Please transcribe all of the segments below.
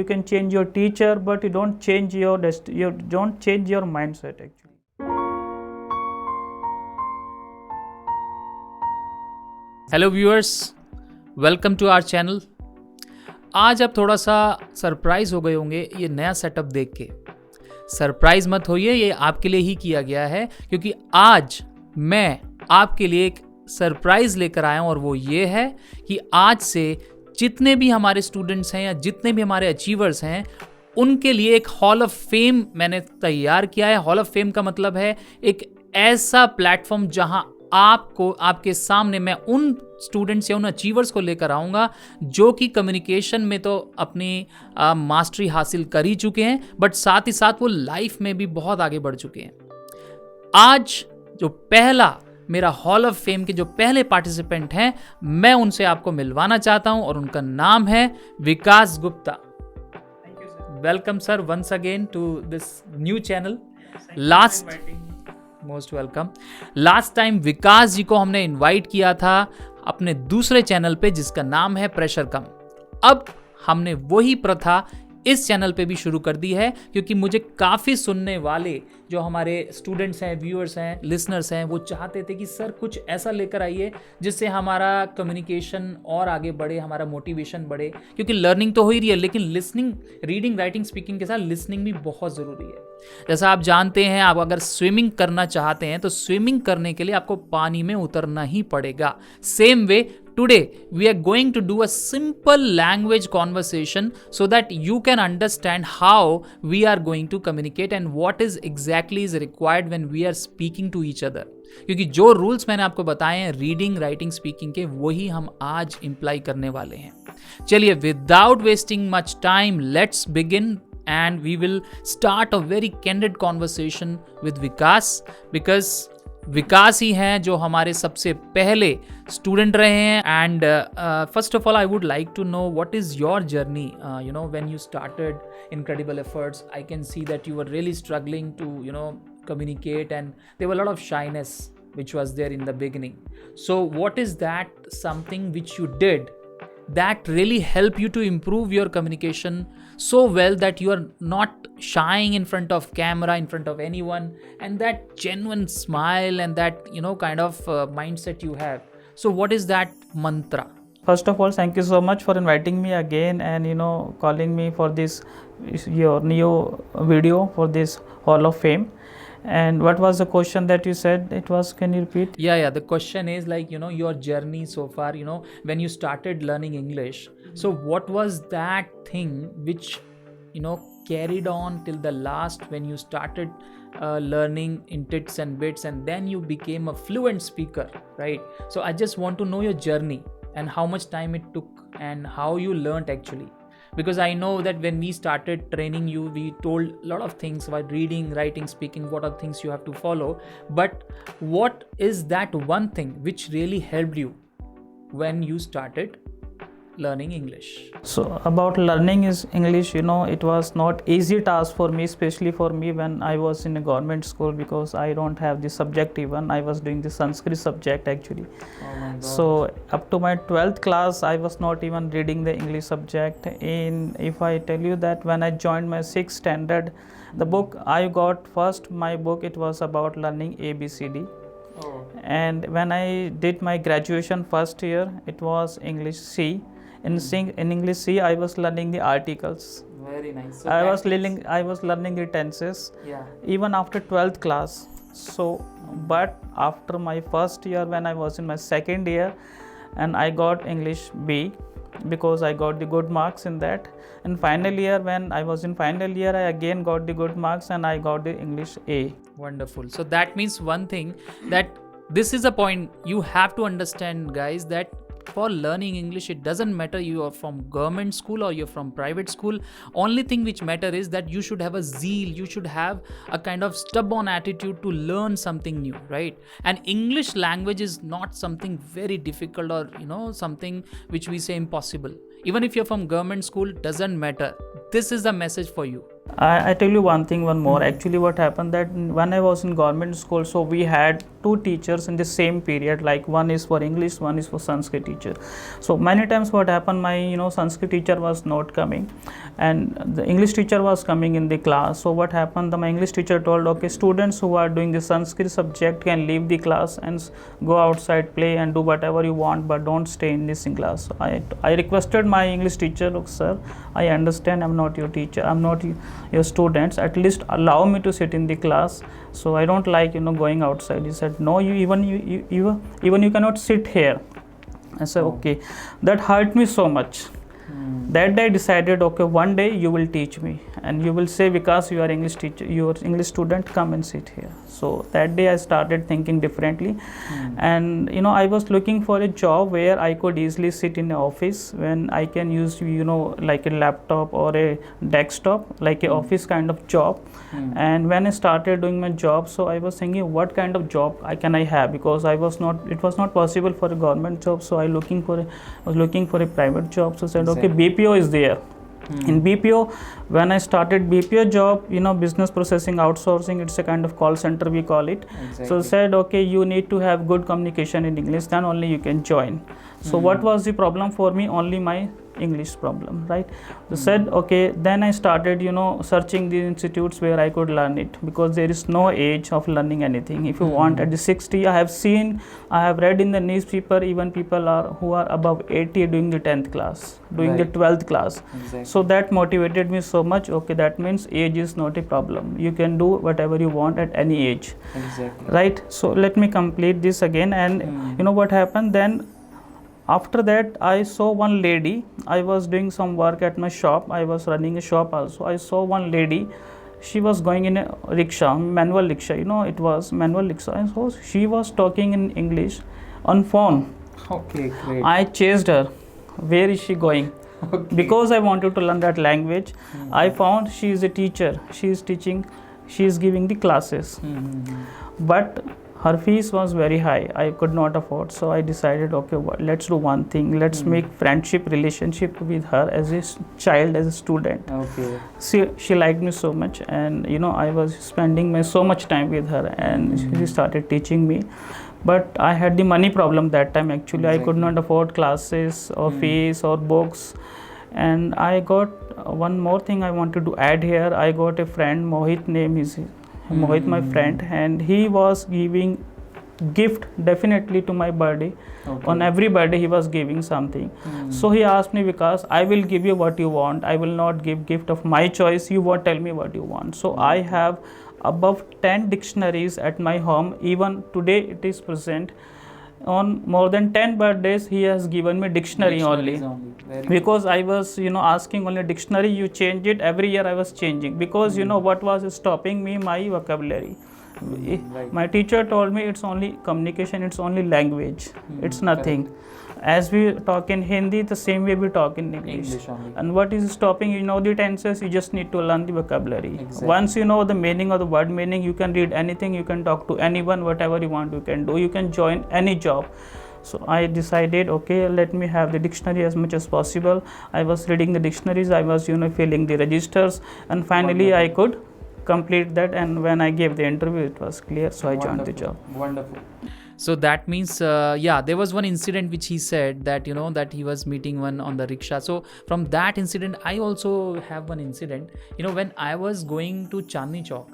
You can change your teacher, but you don't change your you don't change your mindset actually. Hello viewers, welcome to our channel. आज आप थोड़ा सा surprise हो गए होंगे ये नया सेटअप देख के। सरप्राइज मत होइए, ये आपके लिए ही किया गया है क्योंकि आज मैं आपके लिए एक सरप्राइज लेकर आया हूँ और वो ये है कि आज से जितने भी हमारे स्टूडेंट्स हैं या जितने भी हमारे अचीवर्स हैं उनके लिए एक हॉल ऑफ फेम मैंने तैयार किया है। हॉल ऑफ फेम का मतलब है एक ऐसा प्लेटफॉर्म जहां आपको आपके सामने मैं उन स्टूडेंट्स या उन अचीवर्स को लेकर आऊँगा जो कि कम्युनिकेशन में तो अपनी मास्टरी हासिल कर ही चुके हैं, बट साथ ही साथ वो लाइफ में भी बहुत आगे बढ़ चुके हैं। आज जो पहला मेरा हॉल ऑफ फेम के जो पहले पार्टिसिपेंट हैं मैं उनसे आपको मिलवाना चाहता हूं और उनका नाम है Vikas Gupta. Welcome sir once again to this new channel. Most welcome. Last time Vikas ji को हमने इनवाइट किया था अपने दूसरे चैनल पे जिसका नाम है प्रेशर कम। अब हमने वही प्रथा इस चैनल पे भी शुरू कर दी है क्योंकि मुझे काफ़ी सुनने वाले जो हमारे स्टूडेंट्स हैं, व्यूअर्स हैं, लिसनर्स हैं, वो चाहते थे कि सर कुछ ऐसा लेकर आइए जिससे हमारा कम्युनिकेशन और आगे बढ़े, हमारा मोटिवेशन बढ़े। क्योंकि लर्निंग तो हो ही रही है लेकिन लिसनिंग, रीडिंग, राइटिंग, स्पीकिंग के साथ लिसनिंग भी बहुत ज़रूरी है। जैसा आप जानते हैं, आप अगर स्विमिंग करना चाहते हैं तो स्विमिंग करने के लिए आपको पानी में उतरना ही पड़ेगा। Same way today we are going to do a simple language conversation so that you can understand how we are going to communicate and what is exactly is required when we are speaking to each other। क्योंकि जो rules मैंने आपको बताए हैं reading, writing, speaking के, वही हम आज इम्प्लाई करने वाले हैं। चलिए without wasting much time let's begin and we will start a very candid conversation with Vikas because Vikas ही हैं जो हमारे सबसे पहले स्टूडेंट रहे हैं। And first of all I would like to know what is your journey, you know when you started incredible efforts. I can see that you were really struggling to communicate and there were a lot of shyness which was there in the beginning. So what is that something which you did that really help you to improve your communication so well that you are not shying in front of camera, in front of anyone, and that genuine smile and that kind of mindset you have? So what is that mantra? First of all, thank you so much for inviting me again and calling me for this your new video for this Hall of Fame. And what was the question that you said? It was, can you repeat? Yeah, the question is like your journey so far, when you started learning English. So what was that thing which carried on till the last when you started learning in tits and bits and then you became a fluent speaker, right? So I just want to know your journey and how much time it took and how you learned actually. Because I know that when we started training you, we told a lot of things about reading, writing, speaking, what are things you have to follow. But what is that one thing which really helped you when you started learning English? So about learning is English, it was not easy task for me, especially for me when I was in a government school because I don't have the subject even. I was doing the Sanskrit subject actually. Oh my God. So up to my 12th class, I was not even reading the English subject. If I tell you that when I joined my 6th standard, the book I got first, my book, it was about learning ABCD. Oh. And when I did my graduation first year, it was English C. In English C, I was learning the articles. Very nice. So I was learning the tenses. Yeah. Even after 12th class. So, but after my first year, when I was in my second year, and I got English B because I got the good marks in that. And final year, when I was in final year, I again got the good marks and I got the English A. Wonderful. So that means one thing, that this is a point you have to understand, guys, that for learning English, it doesn't matter you are from government school or you're from private school. Only thing which matter is that you should have a zeal, you should have a kind of stubborn attitude to learn something new, right? And English language is not something very difficult or something which we say impossible. Even if you're from government school, doesn't matter. This is the message for you. I tell you one more. Actually, what happened that when I was in government school, so we had two teachers in the same period, like one is for English, one is for Sanskrit teacher. So many times what happened, my Sanskrit teacher was not coming and the English teacher was coming in the class. So what happened, my English teacher told, okay, students who are doing the Sanskrit subject can leave the class and go outside, play and do whatever you want, but don't stay in this class. So I requested my English teacher, look sir, I understand I'm not your teacher, I'm not your students, at least allow me to sit in the class. So I don't like going outside. He said, no, you cannot sit here. I said, okay. That hurt me so much. That day I decided, okay, one day you will teach me and you will say, Vikas, you are English teacher, you are English student, come and sit here. So that day I started thinking differently. And I was looking for a job where I could easily sit in an office when I can use like a laptop or a desktop, like an office kind of job. And when I started doing my job, so I was thinking, what kind of job can I have, because it was not possible for a government job. So I was looking for a private job. So I said, okay, BPO is there. In BPO, when I started BPO job, business processing outsourcing, it's a kind of call center, we call it. So said, okay, you need to have good communication in English, then only you can join. So what was the problem for me? Only my English problem, right? So said, okay, then I started searching the institutes where I could learn it, because there is no age of learning anything. If you want, at the 60, I have read in the newspaper, even people who are above 80 doing the 10th class, doing the 12th class. So that motivated me so much. Okay, that means age is not a problem, you can do whatever you want at any age, right? So let me complete this again. And what happened then, after that I saw one lady. I was doing some work at my shop, I was running a shop also. I saw one lady, she was going in a rickshaw, manual rickshaw, it was manual rickshaw. And so she was talking in English on phone. Okay, great. I chased her, where is she going? Okay. Because I wanted to learn that language. I found she is a teacher, she is teaching, she is giving the classes. But her fees was very high, I could not afford. So I decided, okay, let's do one thing, let's make friendship relationship with her as a child, as a student. Okay. She liked me so much, and I was spending so much time with her, and she started teaching me. But I had the money problem that time actually. I could not afford classes or fees or books. And I got one more thing I wanted to add here. I got a friend, Mohit name is Mohit, my friend, and he was giving gift definitely to my birthday. Okay. On every birthday he was giving something. So he asked me, Vikas, I will give you what you want, I will not give gift of my choice, you won't tell me what you want. So I have above 10 dictionaries at my home. Even today it is present. On more than 10 birthdays he has given me dictionary only. Because I was asking only dictionary, you change it every year. I was changing because what was stopping me, my vocabulary. My teacher told me it's only communication, it's only language, it's nothing. As we talk in Hindi, the same way we talk in English. And what is stopping, the tenses, you just need to learn the vocabulary. Once you know the meaning of the word meaning, you can read anything, you can talk to anyone, whatever you want you can do, you can join any job. So I decided, okay, let me have the dictionary as much as possible. I was reading the dictionaries, I was filling the registers, and finally I could complete that. And when I gave the interview, it was clear, so I joined the job. Wonderful. So that means, there was one incident which he said that, that he was meeting one on the rickshaw. So from that incident, I also have one incident, when I was going to Chandni Chowk.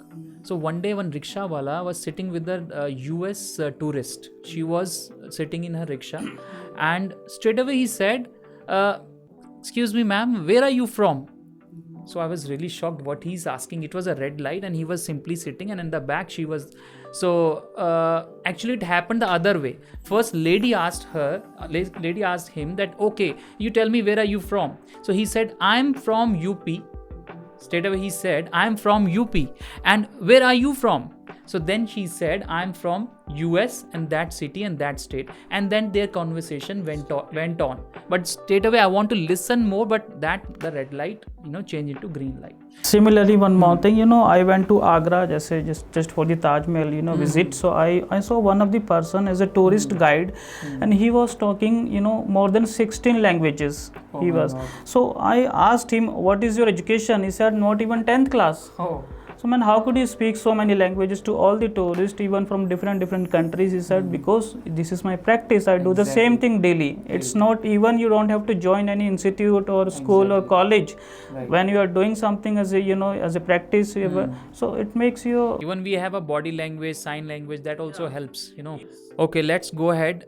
So one day, one rickshaw wala was sitting with a US tourist. She was sitting in her rickshaw, and straight away he said, excuse me, ma'am, where are you from? So I was really shocked what he's asking. It was a red light and he was simply sitting, and in the back she was. So actually it happened the other way. First lady asked him that, okay, you tell me, where are you from? So he said, I'm from UP. Straight away he said, I'm from UP. And where are you from? So then she said, I'm from US and that city and that state. And then their conversation went on. But straight away I want to listen more, but the red light, changed into green light. Similarly, one more thing, I went to Agra just for the Taj Mahal, visit. So I saw one of the person as a tourist guide, and he was talking, more than 16 languages. He was. God. So I asked him, what is your education? He said, not even 10th class. So man, how could you speak so many languages to all the tourists, even from different countries? He said, because this is my practice. I do the same thing daily. It's not even, you don't have to join any institute or school or college. When you are doing something as a, you know, as a practice, so it makes you. Even we have a body language, sign language, that also helps, you know. Okay, let's go ahead.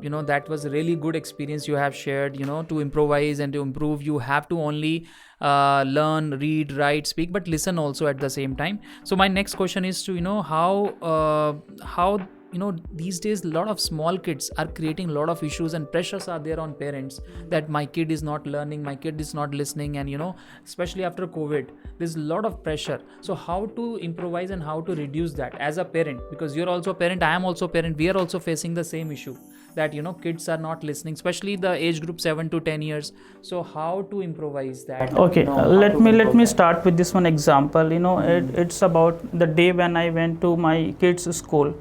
You know, that was a really good experience you have shared. You know, to improvise and to improve, you have to only learn, read, write, speak, but listen also at the same time. So my next question is to, you know, how you know, these days a lot of small kids are creating a lot of issues and pressures are there on parents that my kid is not learning, my kid is not listening, and you know, especially after COVID, there's a lot of pressure. So how to improvise and how to reduce that as a parent, because you're also a parent, I am also a parent, we are also facing the same issue that, you know, kids are not listening, especially the age group 7 to 10 years. So how to improvise that? Okay, let me start with this one example. You know, it's about the day when I went to my kids' school.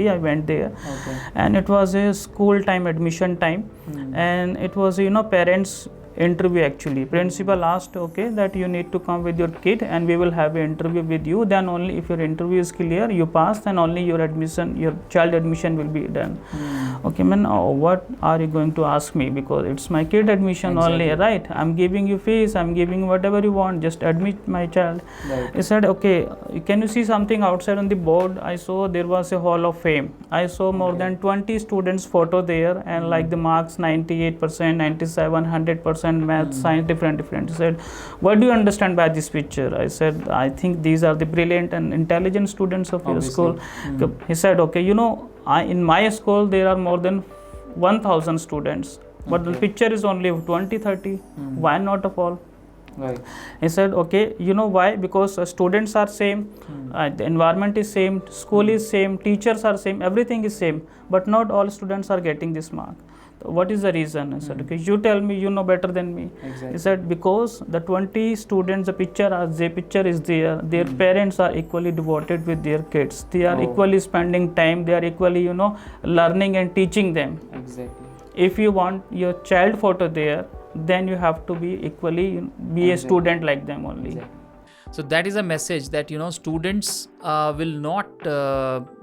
I went there, and it was a school time, admission time, and it was, you know, parents interview. Actually, principal asked, okay, that you need to come with your kid and we will have an interview with you. Then only if your interview is clear, you pass, then only your admission, your child admission will be done. Okay man, what are you going to ask me, because it's my kid admission only, right? I'm giving you fees, I'm giving whatever you want, just admit my child. He said, okay, can you see something outside on the board? I saw there was a hall of fame. I saw more than 20 students photo there, and like the marks 98%, 97, 100%, math, science, different. He said, what do you understand by this picture? I said, I think these are the brilliant and intelligent students of your school. He said, okay, you know, in my school there are more than 1000 students, but the picture is only 20-30. Why not of all? Right. He said, okay, you know why? Because students are same, the environment is same, school is same, teachers are same, everything is same, but not all students are getting this mark. What is the reason? I said, okay, you tell me, you know better than me. He said, because the 20 students, the picture is there, their parents are equally devoted with their kids. They are equally spending time, they are equally, you know, learning and teaching them. Exactly. If you want your child photo there, then you have to be equally be a student like them only. Exactly. So that is a message that, you know, students will not,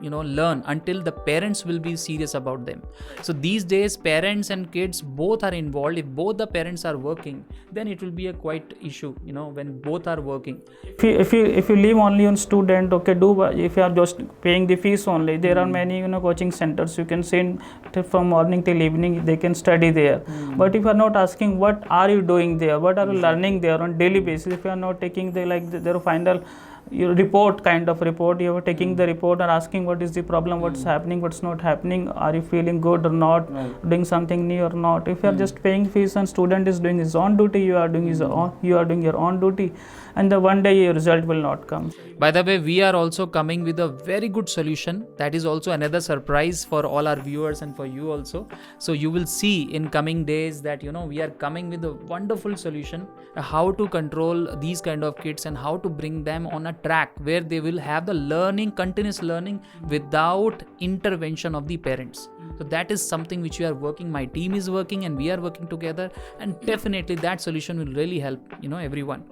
you know, learn until the parents will be serious about them. So these days, parents and kids both are involved. If both the parents are working, then it will be a quite issue, you know, when both are working. If you leave only on student, okay, if you are just paying the fees only, there are many, you know, coaching centers. You can send from morning till evening, they can study there. But if you are not asking what are you doing there, what are you learning there on daily basis, if you are not taking their final your report, kind of report, you are taking the report and asking what is the problem, what's happening, what's not happening, are you feeling good or not, doing something new or not. If you are just paying fees and student is doing his own duty, you are doing your own duty, and the one day your result will not come. By the way, we are also coming with a very good solution. That is also another surprise for all our viewers and for you also. So you will see in coming days that, you know, we are coming with a wonderful solution, how to control these kind of kids and how to bring them on a track where they will have the learning, continuous learning without intervention of the parents. So that is something which we are working, my team is working and we are working together, and definitely that solution will really help, you know, everyone.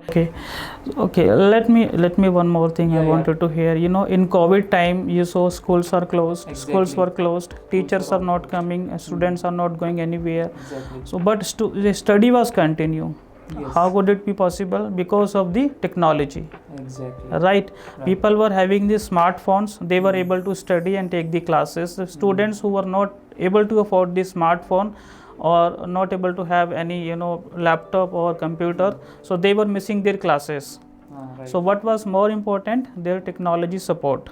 Okay, let me one more thing I wanted to hear. You know, in COVID time, you saw schools are closed, schools were closed, teachers are not coming, students are not going anywhere. So, but the study was continue. How would it be possible? Because of the technology. Right? People were having these smartphones, they were able to study and take the classes. The students who were not able to afford the smartphone or not able to have any, you know, laptop or computer, so they were missing their classes. So what was more important? Their technology support.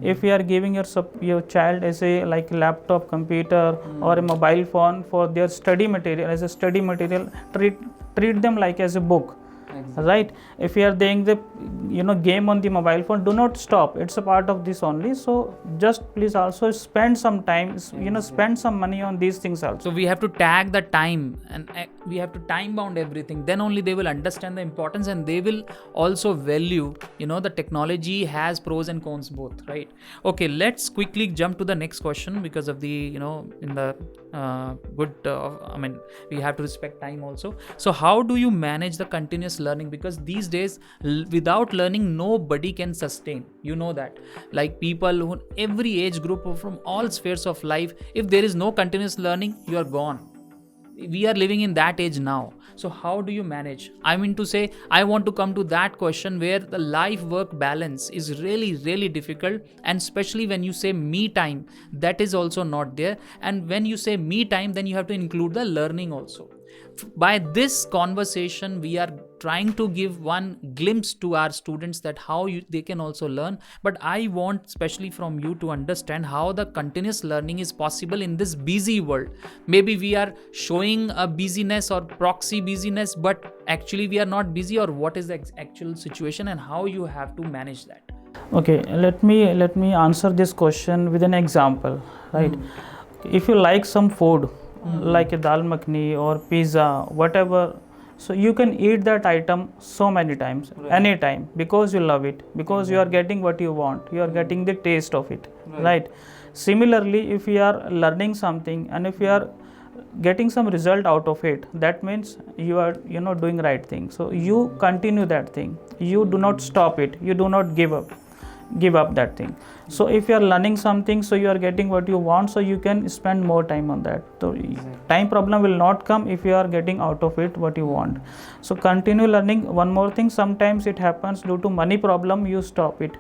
If you are giving your child as a like laptop, computer or a mobile phone for their study material, as a study material, treat them like as a book. Right? If you are doing the, you know, game on the mobile phone, do not stop. It's a part of this only. So just please also spend some time, you know, spend some money on these things also. So we have to tag the time and we have to time bound everything. Then only they will understand the importance and they will also value, you know, the technology has pros and cons both, right? Okay, let's quickly jump to the next question because of the, you know, in the good I mean, we have to respect time also. So how do you manage the continuous learning? Because these days without learning nobody can sustain, you know that. Like people who every age group from all spheres of life, if there is no continuous learning, you are gone. We are living in that age now. So how do you manage? I mean to say, I want to come to that question where the life work balance is really difficult, and especially when you say me time, that is also not there. And when you say me time, then you have to include the learning also. By this conversation we are trying to give one glimpse to our students that how they can also learn. But I want especially from you to understand how the continuous learning is possible in this busy world. Maybe we are showing a busyness or proxy busyness, but actually we are not busy, or what is the actual situation and how you have to manage that. Okay, let me answer this question with an example, right? If you like some food, like a dal makhni or pizza, whatever, so you can eat that item so many times, anytime, because you love it, because you are getting what you want, you are getting the taste of it, right? Similarly, if you are learning something and if you are getting some result out of it, that means you are doing right thing. So you continue that thing, you do not stop it, you do not give up that thing. So if you are learning something, so you are getting what you want, so you can spend more time on that. So time problem will not come if you are getting out of it what you want. So continue learning. One more thing, sometimes it happens due to money problem, you stop it.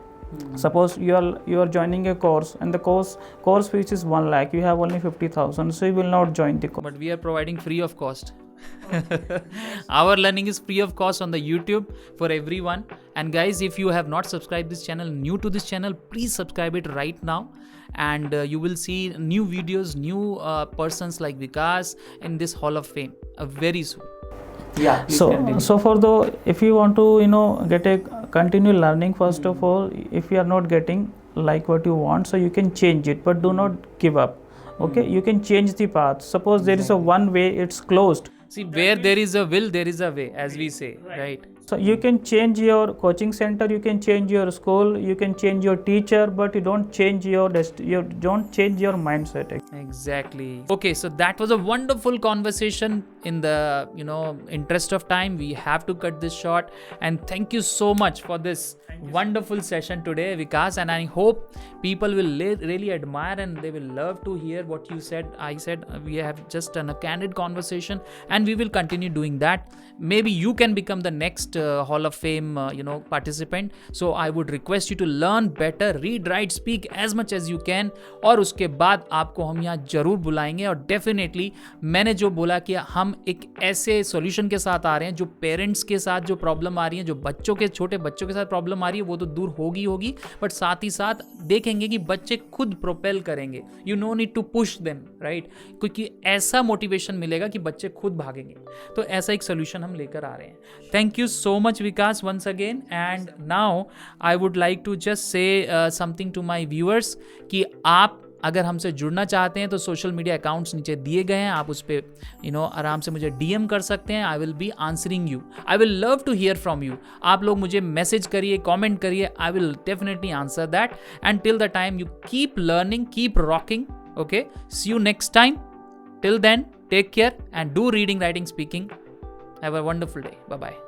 Suppose you are joining a course, and the course fees is 1 lakh, you have only 50,000, so you will not join the course. But we are providing free of cost. Our learning is free of cost on the YouTube for everyone. And guys, if you have not subscribed this channel, new to this channel, please subscribe it right now, and you will see new videos, new persons like Vikas in this Hall of Fame very soon. Yeah. So for the, if you want to get a continue learning, first of all, if you are not getting like what you want, so you can change it, but do not give up. Okay, you can change the path. Suppose there is a one way, it's closed. See, where there is a will, there is a way, as we say, right? So you can change your coaching center, you can change your school, you can change your teacher, but you don't change you don't change your mindset. Exactly. Okay, so that was a wonderful conversation. In the interest of time, we have to cut this short. And thank you so much for this wonderful session today, Vikas. And I hope people will really admire and they will love to hear what you said. I said we have just done a candid conversation, and we will continue doing that. Maybe you can become the next Hall of Fame participant. So I would request you to learn better, read, write, speak as much as you can. और उसके बाद आपको हम यहाँ जरूर बुलाएंगे, और definitely मैंने जो बोला कि हम एक ऐसे सॉल्यूशन के साथ आ रहे हैं जो पेरेंट्स के साथ जो प्रॉब्लम आ रही है, जो छोटे बच्चों के साथ प्रॉब्लम आ रही है, वो तो दूर होगी, बट साथ ही साथ देखेंगे कि बच्चे खुद प्रोपेल करेंगे. You no need to push them, right? क्योंकि ऐसा मोटिवेशन मिलेगा कि बच्चे खुद भागेंगे. तो ऐसा एक सोल्यूशन हम लेकर आ रहे हैं. Thank you so much Vikas once again. And now I would like to just say something to my viewers कि आप अगर हमसे जुड़ना चाहते हैं तो सोशल मीडिया अकाउंट्स नीचे दिए गए हैं, आप उस पर आराम से मुझे डीएम कर सकते हैं. I will be answering you. I will love to hear from you. आप लोग मुझे मैसेज करिए, कमेंट करिए. I will definitely answer that. And till the time you keep learning, keep rocking. Okay, see you next time. Till then, take care and do reading, writing, speaking. Have a wonderful day. Bye bye.